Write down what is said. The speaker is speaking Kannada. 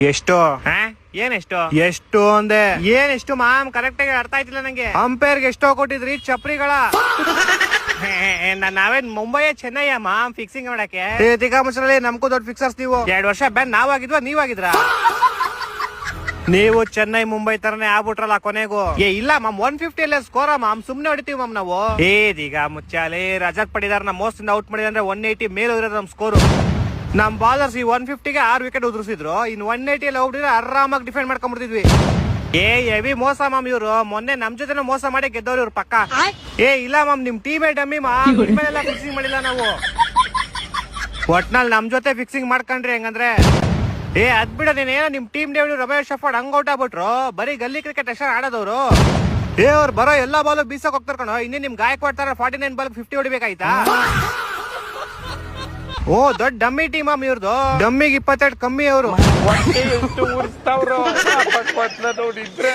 ಎಷ್ಟು ಏನೆಷ್ಟು ಎಷ್ಟು ಅಂದೆ ಏನೆಷ್ಟು ಮಾಮ್ ಕರೆಕ್ಟ್ ಆಗಿ ಅರ್ಥ ಆಯ್ತಿಲ್ಲ ನಂಗೆ. ಅಂಪೈರ್ಗೆ ಎಷ್ಟೋ ಕೊಟ್ಟಿದ್ರಿ ಚಪ್ರಿಗಳ? ನಾವೇನ್ ಮುಂಬೈ ಚೆನ್ನೈ ಮಾಮ್ ಫಿಕ್ಸಿಂಗ್ ಮಾಡಕ್ಕೆ ತಿಕಾಮುಚ್ರಲ್ಲಿ ನಮ್ಗೂ ದೊಡ್ಡ ಫಿಕ್ಸರ್ಸ್ ನೀವು. 2 ವರ್ಷ ಬ್ಯಾನ್ ನಾವಾಗಿದ್ವಾ ನೀವಾಗಿದ್ರ? ನೀವು ಚೆನ್ನೈ ಮುಂಬೈ ತರನೇ ಆಗ್ಬಿಟ್ರಲ್ಲ ಕೊನೆಗೂ. ಇಲ್ಲ ಮಾಮ್ 150 ಅಲ್ಲೇ ಸ್ಕೋರ ಮಾಮ್, ಸುಮ್ನೆ ಹೊಡಿತೀವಿ ಮಾಮ್ ನಾವು. ಈಗ ಮುಚ್ಚಾಲೆ ರಜತ್ ಪಡಿದಾರ್ ನಮ್ ಮೋಸ್ಟ್ ಔಟ್ ಮಾಡಿದ್ರೆ 180 ಮೇಲೆ ಹೋಗಿರೋದು ನಮ್ ಸ್ಕೋರು. ನಮ್ ಬಾಲರ್ಸ್ ಈ 150ಗೆ 6 ವಿಕೆಟ್ ಉದುರಿಸಿದ್ರು. ಇನ್ 180 ಎಲ್ಲ ಹೋಗ್ಬಿಟ್ರೆ ಆರಾಮಾಗಿ ಡಿಫೆಂಡ್ ಮಾಡ್ಕೊಂಡ್ಬಿಡ್ತಿದ್ವಿ. ಹೆವಿ ಮೋಸ ಮಾಮ್ ಇವ್ರು. ಮೊನ್ನೆ ನಮ್ ಜೊತೆ ಮೋಸ ಮಾಡಿ ಗೆದ್ದವ್ರು ಇವ್ರು ಪಕ್ಕ. ಇಲ್ಲ ಮಾಮ್ ನಿಮ್ ಟೀಮೇ ಡಮ್ಮಿ ಮಾಮ್, ನಿಮ್ಮೆಲ್ಲ ಫಿಕ್ಸಿಂಗ್ ಮಾಡಿಲ್ಲ ನಾವು. ಒಟ್ನಲ್ಲಿ ನಮ್ ಜೊತೆ ಫಿಕ್ಸಿಂಗ್ ಮಾಡ್ಕೊಂಡ್ರಿ ಹೆಂಗಂದ್ರೆ ಅದ್ ಬಿಡ ನೀನೇನೋ ನಿಮ್ ಟೀಮ್ ಡೇವಿಡ್ ರಮೇಶ್ ಶಫರ್ಡ್ ಹಂಗ್ ಔಟ್ ಆಗ್ಬಿಟ್ರು. ಬರೀ ಗಲ್ಲಿ ಕ್ರಿಕೆಟ್ ಅಷ್ಟೇ ಆಡೋದವ್ರು. ಅವ್ರು ಬರೋ ಎಲ್ಲಾ ಬಾಲು ಬೀಸಕ್ ಹೋಗ್ತಾರ ಕಣೋ. ಇನ್ನೇ ನಿಮ್ ಗಾಯಕ್ 49 ಬಾಲ್ 50 ಹೊಡಿಬೇಕಾಯ್ತಾ? ಓ ದೊಡ್ಡ ಡಮ್ಮಿ ಟೀಮ್ ಅಮ್ಮ ಇವ್ರದ್ದು. ಡಮ್ಮಿಗೆ 22 ಕಮ್ಮಿ ಅವರು. ನೋಡಿದ್ರೆ